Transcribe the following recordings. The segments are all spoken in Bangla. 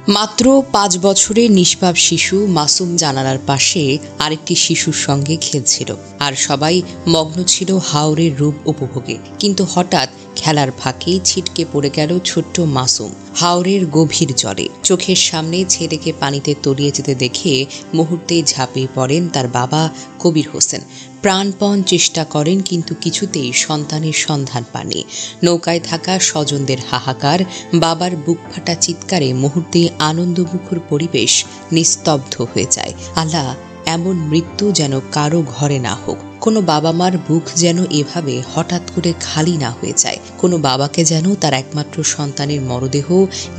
মাত্র ৫ বছরের নিষ্পাপ শিশু মাসুম জানালার পাশে আরেকটি শিশুর সঙ্গে খেলছিল, আর সবাই মগ্ন ছিল হাওরের রূপ উপভোগে। কিন্তু হঠাৎ খেলার ফাঁকে ছিটকে পড়ে গেল ছোট্ট মাসুম হাওরের গভীর জলে। চোখের সামনে ছেলেকে পানিতে তলিয়ে যেতে দেখে মুহূর্তেই ঝাঁপিয়ে পড়েন তার বাবা কবির হোসেন। প্রাণপণ চেষ্টা করেন, কিন্তু কিছুতেই সন্তানের সন্ধান পাননি। নৌকায় থাকা স্বজনদের হাহাকার, বাবার বুক ফাটা চিৎকারে মুহূর্তেই আনন্দমুখর পরিবেশ নিস্তব্ধ হয়ে যায়। আল্লাহ, এমন মৃত্যু যেন কারো ঘরে না হোক। কোনো বাবা মার বুক যেন এভাবে হঠাৎ করে খালি না হয়ে যায়। কোনো বাবাকে যেন তার একমাত্র সন্তানের মরদেহ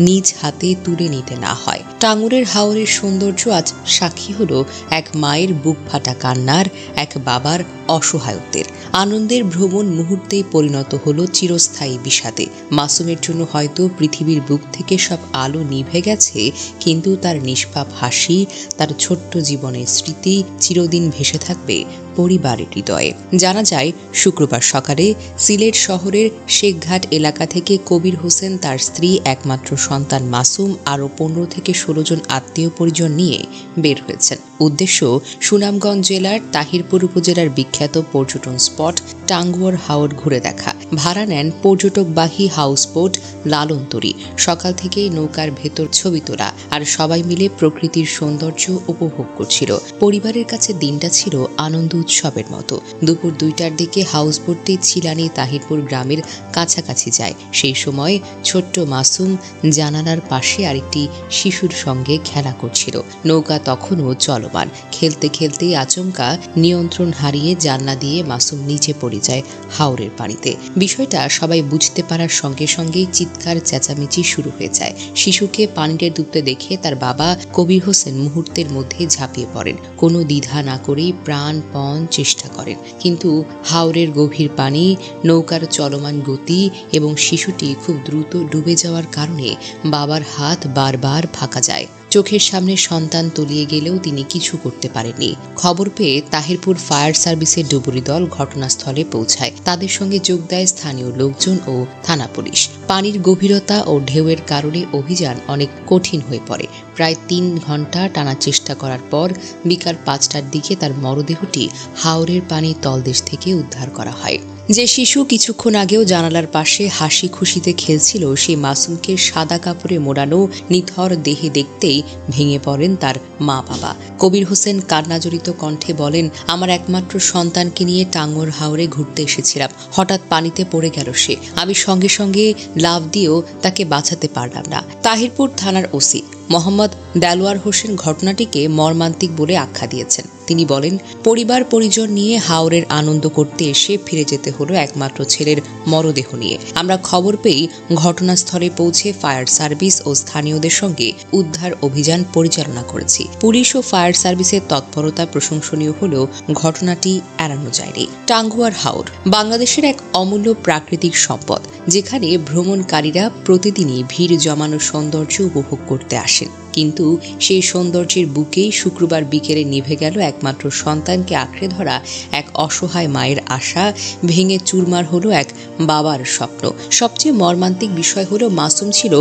নিজ হাতে তুলে নিতে না হয়। টাঙ্গুরের হাওরের সৌন্দর্য আজ সাক্ষী হলো এক মায়ের বুক ফাটা কান্নার, এক বাবার অসহায়ত্বের। আনন্দের ভ্রমণ মুহূর্তেই পরিণত হলো চিরস্থায়ী বিষাদে। মাসুমের জন্য হয়তো পৃথিবীর বুক থেকে সব আলো নিভে গেছে, কিন্তু তার নিষ্পাপ হাসি, তার ছোট্ট জীবনের স্মৃতি চিরদিন ভেসে থাকবে পরিবারের হৃদয়ে। জানা যায়, শুক্রবার সকালে সিলেট শহরের শেখঘাট এলাকা থেকে কবির হোসেন, তার স্ত্রী, একমাত্র সন্তান মাসুম আরও ১৫ থেকে ১৬ জন আত্মীয় পরিজন নিয়ে বের হয়েছেন। উদ্দেশ্য সুনামগঞ্জ জেলার তাহিরপুর উপজেলার বিখ্যাত পর্যটন স্পট টাঙ্গুয়ার হাওর ঘুরে দেখা। ভাড়া নেন পর্যটকবাহী হাউসবোট লালনতরী। সকাল থেকেই নৌকার ভেতর ছবি তোলা, আর সবাই মিলে প্রকৃতির সৌন্দর্য উপভোগ করছিল। পরিবারের কাছে দিনটা ছিল আনন্দ উৎসবের মতো। দুপুর ২টার দিকে হাউসবোটটি ছিলানি তাহিরপুর গ্রামের কাছাকাছি যায়। সেই সময় ছোট্ট মাসুম জানালার পাশে আরেকটি শিশুর সঙ্গে খেলা করছিল। নৌকা তখনও চলমান। খেলতে খেলতে আচমকা নিয়ন্ত্রণ হারিয়ে জানলা দিয়ে মাসুম নিচে পড়ে যায় হাওরের পানিতে। বিষয়টা সবাই বুঝতে পারার সঙ্গে সঙ্গেই চিৎকার চেঁচামেচি শুরু হয়ে যায়। শিশুকে পানিতে ডুবতে দেখে তার বাবা কবির হোসেন মুহূর্তের মধ্যে ঝাঁপিয়ে পড়েন। কোনো দ্বিধা না করেই প্রাণপণ চেষ্টা করেন, কিন্তু হাওরের গভীর পানি, নৌকার চলমান গতি এবং শিশুটি খুব দ্রুত ডুবে যাওয়ার কারণে বাবার হাত বারবার ফাঁকা যায়। চোখের সামনে সন্তান তলিয়ে গেলেও তিনি কিছু করতে পারেননি। খবর পেয়ে তাহিরপুর ফায়ার সার্ভিসের ডুবুরি দল ঘটনাস্থলে পৌঁছায়। তাদের সঙ্গে যোগ দেয় স্থানীয় লোকজন ও থানা পুলিশ। পানির গভীরতা ও ঢেউয়ের কারণে অভিযান অনেক কঠিন হয়ে পড়ে। প্রায় ৩ ঘন্টা টানা চেষ্টা করার পর বিকাল ৫টার দিকে তার মরদেহটি হাওরের পানির তলদেশ থেকে উদ্ধার করা হয়। যে শিশু কিছুক্ষণ আগেও জানালার পাশে হাসি খুশিতে খেলছিল, সেই মাসুমকে সাদা কাপড়ে মোড়ানো নিথর দেহে দেখতেই ভেঙে পড়েন তার মা বাবা। কবির হোসেন কান্নাজড়িত কণ্ঠে বলেন, আমার একমাত্র সন্তানকে নিয়ে টাঙ্গুয়ার হাওরে ঘুরতে এসেছিলাম। হঠাৎ পানিতে পড়ে গেল সে। আমি সঙ্গে সঙ্গে লাফ দিয়েও তাকে বাঁচাতে পারলাম না। তাহিরপুর থানার ওসি মোহাম্মদ দেলোয়ার হোসেন ঘটনাটিকে মর্মান্তিক বলে আখ্যা দিয়েছেন। তিনি বলেন, পরিবার পরিজন নিয়ে হাওরের আনন্দ করতে এসে ফিরে যেতে হলো একমাত্র ছেলের মরদেহ নিয়ে। আমরা খবর পেয়েই ঘটনাস্থলে পৌঁছে ফায়ার সার্ভিস ও স্থানীয়দের সঙ্গে উদ্ধার অভিযান পরিচালনা করেছি। পুলিশ ও ফায়ার সার্ভিসের তৎপরতা প্রশংসনীয় হলেও ঘটনাটি এড়ানো যায়নি। টাঙ্গুয়ার হাওর বাংলাদেশের এক অমূল্য প্রাকৃতিক সম্পদ, যেখানে ভ্রমণকারীরা প্রতিদিনই ভিড় জমানো সৌন্দর্য উপভোগ করতে আসেন। কিন্তু সেই সৌন্দর্যের বুকেই শুক্রবার বিকেলে নিভে গেল একমাত্র সন্তানকে আঁকড়ে ধরা এক অসহায় মায়ের আশা। ভেঙে চুরমার হলো এক বাবার স্বপ্ন। সবচেয়ে মর্মান্তিক বিষয় হলো, মাসুম ছিল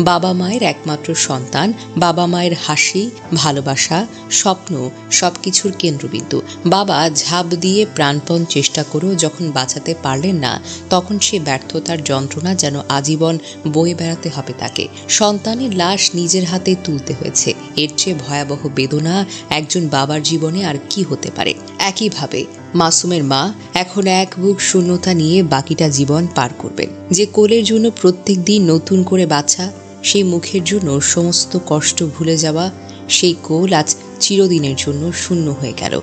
বাবা মায়ের একমাত্র সন্তান। বাবা মায়ের হাসি, ভালোবাসা, স্বপ্ন সবকিছুর কেন্দ্রবিন্দু। বাবা ঝাঁপ দিয়ে প্রাণপণ চেষ্টা করেও যখন বাঁচাতে পারলেন না, তখন সে ব্যর্থতার যন্ত্রণা যেন আজীবন বয়ে বেড়াতে হবে তাকে। সন্তানের লাশ নিজের হাতে তুলতে হয়েছে। এর চেয়ে ভয়াবহ বেদনা একজন বাবার জীবনে আর কি হতে পারে। একইভাবে মাসুমের মা এখন এক বুক শূন্যতা নিয়ে বাকিটা জীবন পার করবেন। যে কোলের জন্য প্রত্যেক দিন নতুন করে বাঁচা, সেই মুখের জন্য সমস্ত কষ্ট ভুলে যাওয়া, সেই কোল আজ চিরদিনের জন্য শূন্য হয়ে গেল।